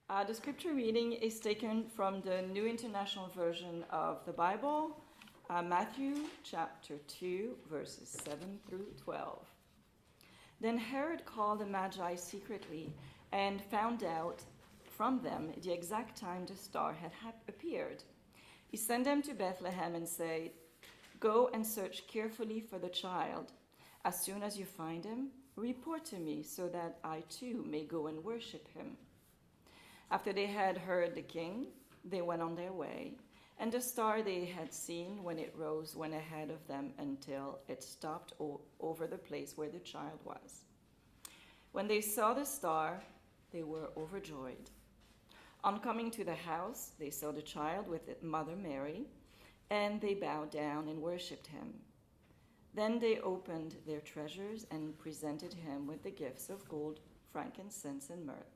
The scripture reading is taken from the New International Version of the Bible, Matthew chapter 2, verses 7 through 12. Then Herod called the Magi secretly and found out from them the exact time the star had appeared. He sent them to Bethlehem and said, "Go and search carefully for the child. As soon as you find him, report to me so that I too may go and worship him." After they had heard the king, they went on their way, and the star they had seen when it rose went ahead of them until it stopped over the place where the child was. When they saw the star, they were overjoyed. On coming to the house, they saw the child with its mother Mary, and they bowed down and worshipped him. Then they opened their treasures and presented him with the gifts of gold, frankincense, and myrrh.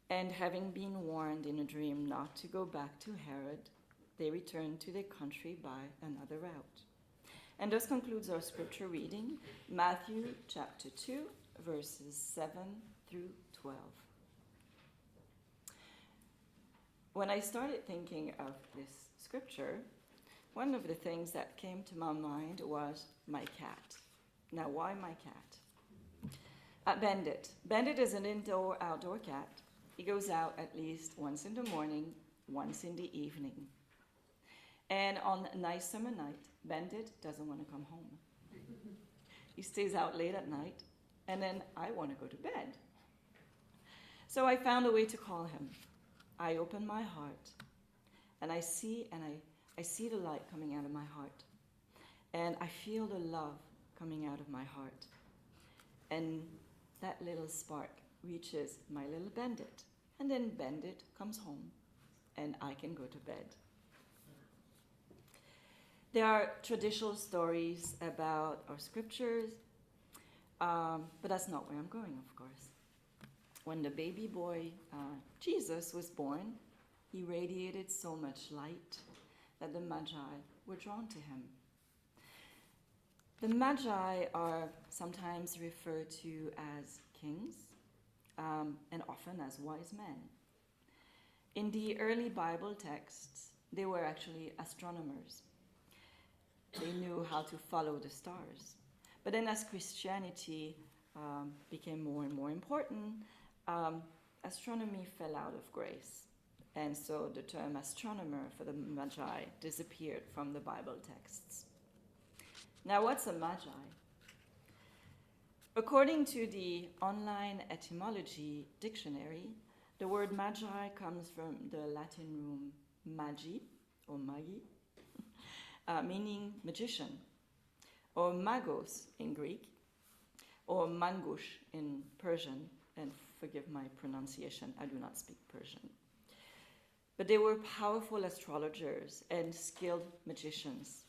And having been warned in a dream not to go back to Herod, they returned to their country by another route. And this concludes our scripture reading, Matthew chapter 2, verses 7 through 12. When I started thinking of this scripture, one of the things that came to my mind was my cat. Now, why my cat? Bandit. Bandit is an indoor-outdoor cat. He goes out at least once in the morning, once in the evening. And on a nice summer night, Bandit doesn't want to come home. He stays out late at night, and then I want to go to bed. So I found a way to call him. I open my heart, and I see the light coming out of my heart. And I feel the love coming out of my heart. And that little spark reaches my little Bandit, and then Bandit comes home, and I can go to bed. There are traditional stories about our scriptures, but that's not where I'm going, of course. When the baby boy Jesus was born, he radiated so much light that the Magi were drawn to him. The Magi are sometimes referred to as kings, and often as wise men. In the early Bible texts, they were actually astronomers. They knew how to follow the stars. But then as Christianity became more and more important, astronomy fell out of grace. And so the term astronomer for the Magi disappeared from the Bible texts. Now, what's a Magi? According to the online etymology dictionary, the word magi comes from the Latin root magi, or magi, meaning magician, or magos in Greek, or mangush in Persian, and forgive my pronunciation, I do not speak Persian. But they were powerful astrologers and skilled magicians.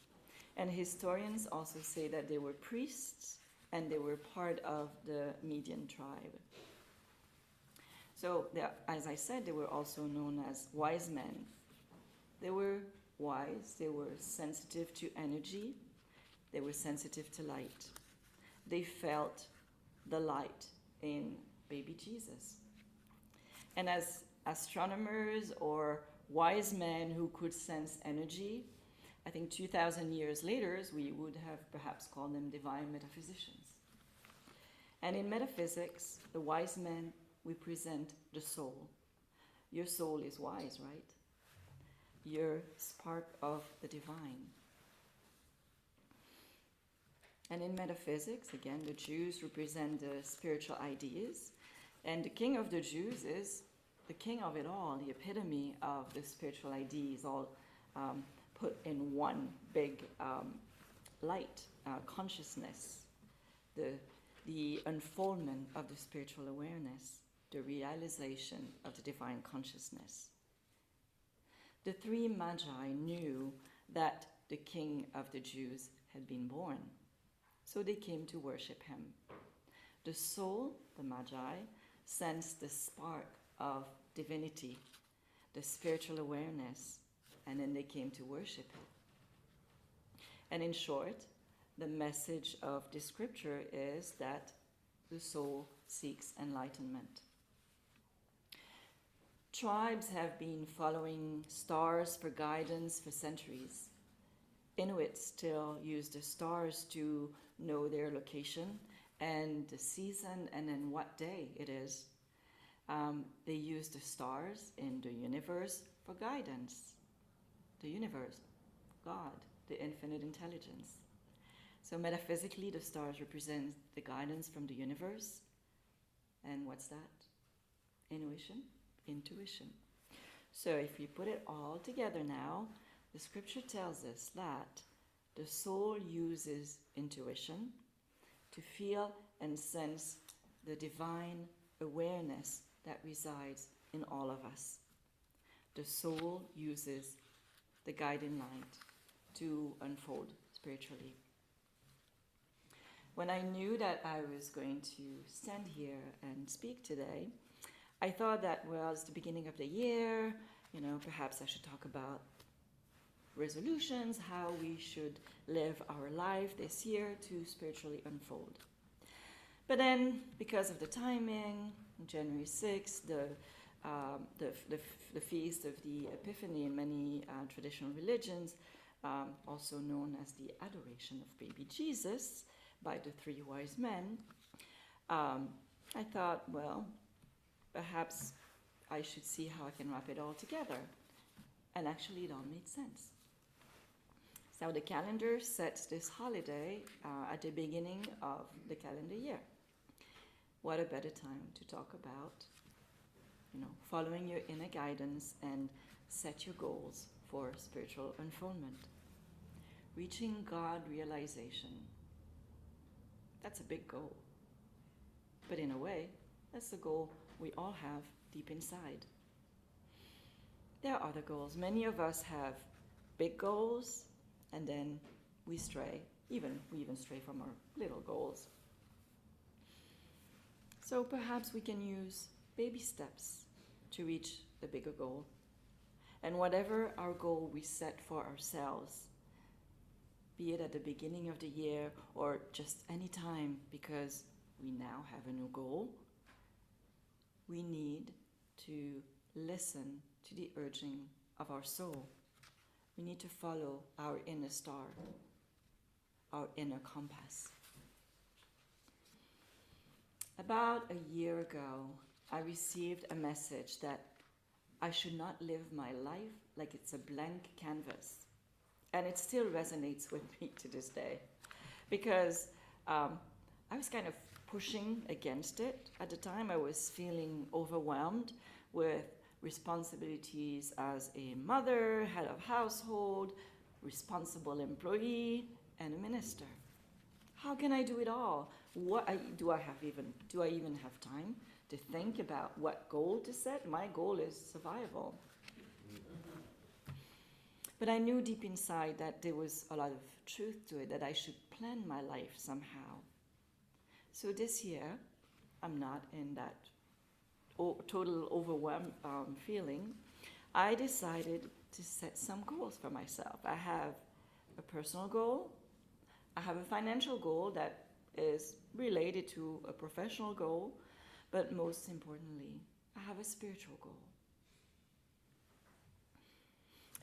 And historians also say that they were priests, and they were part of the Median tribe. So, as I said, they were also known as wise men. They were wise, they were sensitive to energy, they were sensitive to light. They felt the light in baby Jesus. And as astronomers or wise men who could sense energy, I think 2,000 years later, we would have perhaps called them divine metaphysicians. And in metaphysics, the wise men represent the soul. Your soul is wise, right? Your spark of the divine. And in metaphysics, again, the Jews represent the spiritual ideas. And the king of the Jews is the king of it all, the epitome of the spiritual ideas, all put in one big light, consciousness, the unfoldment of the spiritual awareness, the realization of the divine consciousness. The three Magi knew that the king of the Jews had been born, so they came to worship him. The soul, the Magi, sensed the spark of divinity, the spiritual awareness, and then they came to worship him. And in short, the message of this scripture is that the soul seeks enlightenment. Tribes have been following stars for guidance for centuries. Inuits still use the stars to know their location and the season and then what day it is. They use the stars in the universe for guidance. The universe, God, the infinite intelligence. So metaphysically, the stars represent the guidance from the universe. And what's that? Intuition. So if we put it all together now, the scripture tells us that the soul uses intuition to feel and sense the divine awareness that resides in all of us. The soul uses the guiding light to unfold spiritually. When I knew that I was going to stand here and speak today, I thought that, well, it's the beginning of the year, perhaps I should talk about resolutions, how we should live our life this year to spiritually unfold. But then, because of the timing, January 6th, the feast of the Epiphany in many traditional religions, also known as the adoration of baby Jesus by the three wise men, I thought, well, perhaps I should see how I can wrap it all together. And actually, it all made sense. So the calendar sets this holiday at the beginning of the calendar year. What a better time to talk about, following your inner guidance and set your goals for spiritual unfoldment. Reaching God realization. That's a big goal. But in a way, that's the goal we all have deep inside. There are other goals. Many of us have big goals, and then we stray. We even stray from our little goals. So perhaps we can use baby steps to reach the bigger goal. And whatever our goal we set for ourselves, be it at the beginning of the year or just any time because we now have a new goal, we need to listen to the urging of our soul. We need to follow our inner star, our inner compass. About a year ago, I received a message that I should not live my life like it's a blank canvas. And it still resonates with me to this day because I was kind of pushing against it. At the time, I was feeling overwhelmed with responsibilities as a mother, head of household, responsible employee, and a minister. How can I do it all? Do I even have time to think about what goal to set? My goal is survival. But I knew deep inside that there was a lot of truth to it, that I should plan my life somehow. So this year, I'm not in that total overwhelmed feeling. I decided to set some goals for myself. I have a personal goal. I have a financial goal that is related to a professional goal. But most importantly, I have a spiritual goal.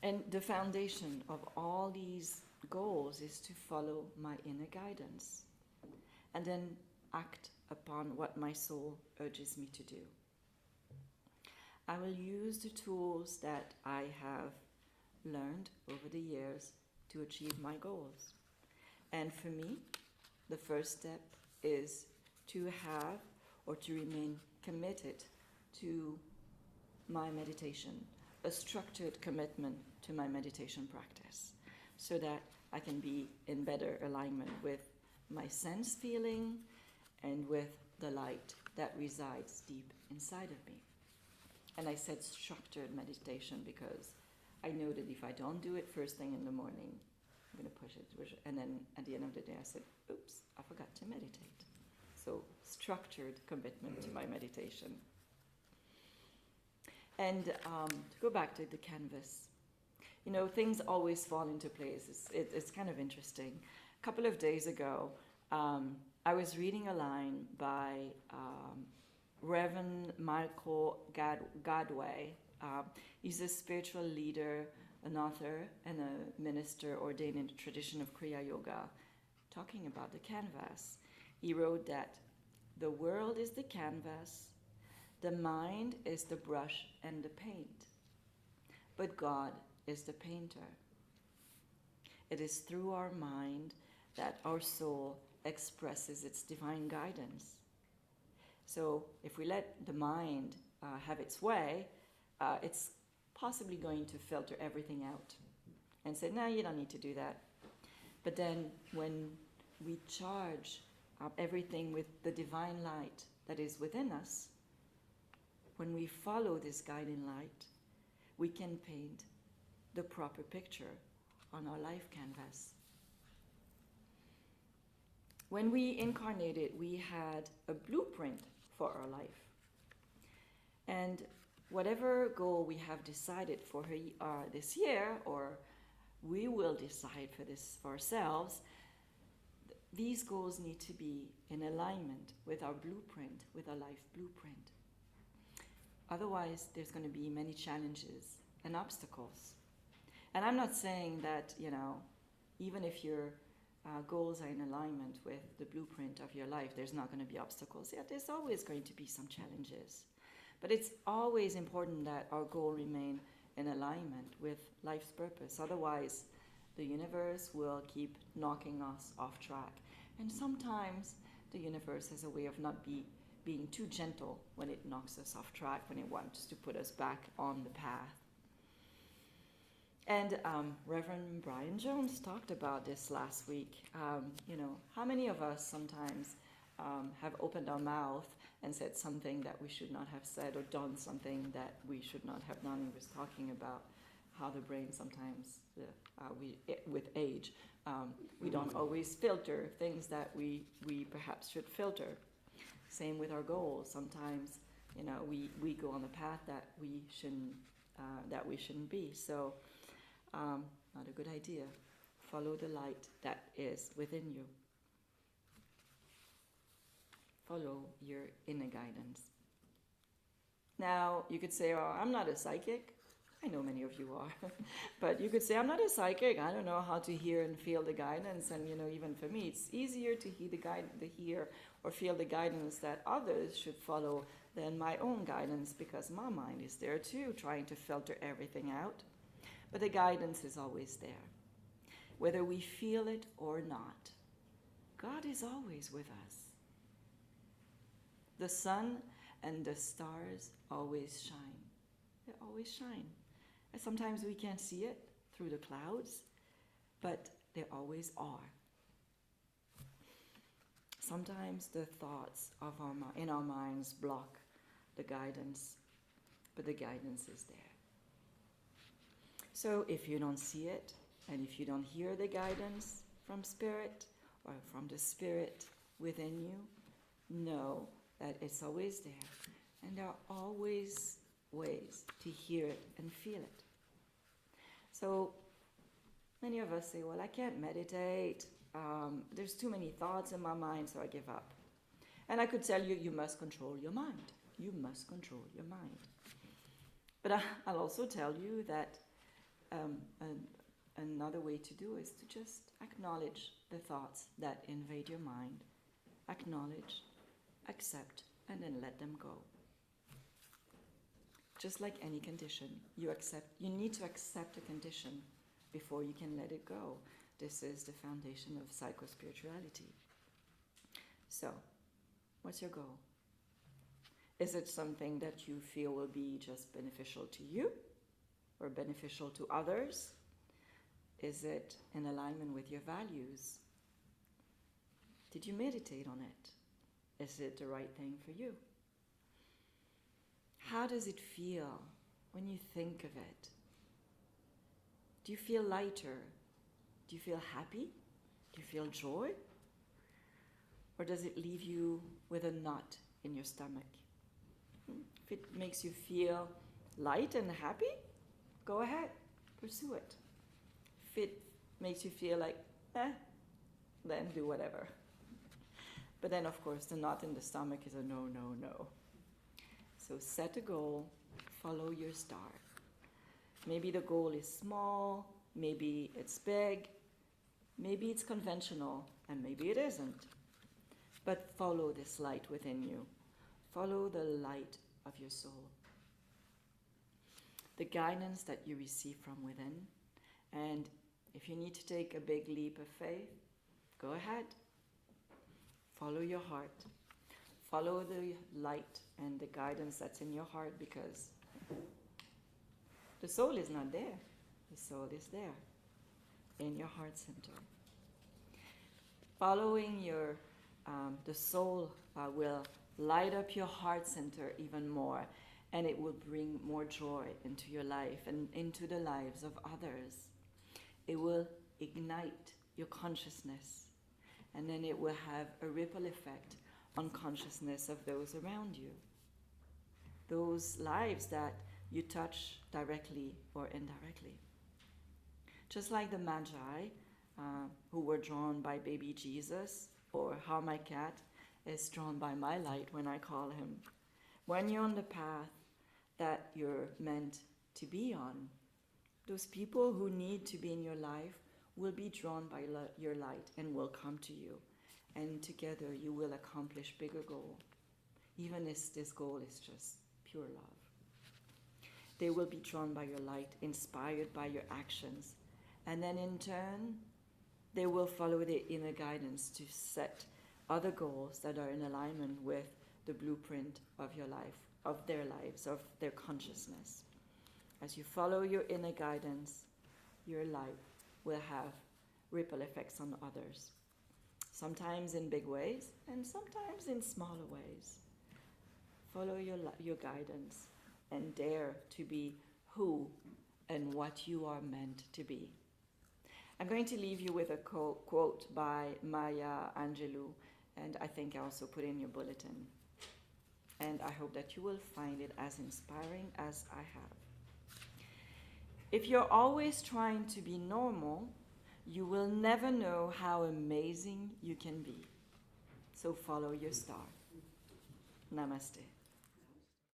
And the foundation of all these goals is to follow my inner guidance and then act upon what my soul urges me to do. I will use the tools that I have learned over the years to achieve my goals. And for me, the first step is to have or to remain committed to my meditation, a structured commitment to my meditation practice, so that I can be in better alignment with my sense feeling and with the light that resides deep inside of me. And I said structured meditation because I know that if I don't do it first thing in the morning, I'm going to push it. And then at the end of the day, I said, oops, I forgot to meditate. So structured commitment to my meditation. And to go back to the canvas, things always fall into place. It's kind of interesting. A couple of days ago, I was reading a line by Rev Michael Gadway. He's a spiritual leader, an author, and a minister ordained in the tradition of Kriya Yoga, talking about the canvas. He wrote that the world is the canvas, the mind is the brush and the paint, but God is the painter. It is through our mind that our soul expresses its divine guidance. So if we let the mind have its way, it's possibly going to filter everything out and say, no, you don't need to do that. But then when we charge up everything with the divine light that is within us, when we follow this guiding light, we can paint the proper picture on our life canvas. When we incarnated, we had a blueprint for our life. And whatever goal we have decided for this year, or we will decide for ourselves, these goals need to be in alignment with our blueprint, with our life blueprint. Otherwise, there's going to be many challenges and obstacles. And I'm not saying that, even if your goals are in alignment with the blueprint of your life, there's not going to be obstacles. Yeah, there's always going to be some challenges. But it's always important that our goal remain in alignment with life's purpose. Otherwise, the universe will keep knocking us off track. And sometimes the universe has a way of not being too gentle when it knocks us off track, when it wants to put us back on the path. And Reverend Brian Jones talked about this last week. How many of us sometimes have opened our mouth and said something that we should not have said, or done something that we should not have done? He was talking about how the brain sometimes, with age, we don't always filter things that we perhaps should filter. Same with our goals. Sometimes, we go on the path that we shouldn't be. So, not a good idea. Follow the light that is within you. Follow your inner guidance. Now, you could say, oh, I'm not a psychic. I know many of you are. But you could say, I'm not a psychic. I don't know how to hear and feel the guidance. And, even for me, it's easier to hear or feel the guidance that others should follow than my own guidance, because my mind is there too, trying to filter everything out. But the guidance is always there. Whether we feel it or not, God is always with us. The sun and the stars always shine. They always shine. And sometimes we can't see it through the clouds, but they always are. Sometimes the thoughts in our minds block the guidance, but the guidance is there. So if you don't see it, and if you don't hear the guidance from Spirit, or from the Spirit within you, know that it's always there. And there are always ways to hear it and feel it. So many of us say, well, I can't meditate. There's too many thoughts in my mind, so I give up. And I could tell you, you must control your mind. You must control your mind. But I'll also tell you that another way to do is to just acknowledge the thoughts that invade your mind. Acknowledge, accept, and then let them go. Just like any condition, you need to accept a condition before you can let it go. This is the foundation of psychospirituality. So, what's your goal? Is it something that you feel will be just beneficial to you or beneficial to others? Is it in alignment with your values? Did you meditate on it? Is it the right thing for you? How does it feel when you think of it? Do you feel lighter? Do you feel happy? Do you feel joy? Or does it leave you with a knot in your stomach? If it makes you feel light and happy, go ahead, pursue it. If it makes you feel like, then do whatever. But then, of course, the knot in the stomach is a no, no, no. So set a goal, follow your star. Maybe the goal is small, maybe it's big, maybe it's conventional, and maybe it isn't. But follow this light within you. Follow the light of your soul. The guidance that you receive from within. And if you need to take a big leap of faith, go ahead. Follow your heart. Follow the light and the guidance that's in your heart, because the soul is not there. The soul is there in your heart center. Following your the soul will light up your heart center even more, and it will bring more joy into your life and into the lives of others. It will ignite your consciousness, and then it will have a ripple effect on consciousness of those around you. Those lives that you touch directly or indirectly. Just like the Magi who were drawn by baby Jesus, or how my cat is drawn by my light when I call him. When you're on the path that you're meant to be on, those people who need to be in your life will be drawn by your light and will come to you. And together you will accomplish bigger goal, even if this goal is just pure love. They will be drawn by your light, inspired by your actions. And then in turn, they will follow the inner guidance to set other goals that are in alignment with the blueprint of your life, of their lives, of their consciousness. As you follow your inner guidance, your life will have ripple effects on others. Sometimes in big ways, and sometimes in smaller ways. Follow your guidance and dare to be who and what you are meant to be. I'm going to leave you with a quote by Maya Angelou, and I think I also put in your bulletin. And I hope that you will find it as inspiring as I have. If you're always trying to be normal, you will never know how amazing you can be. So follow your star. Namaste.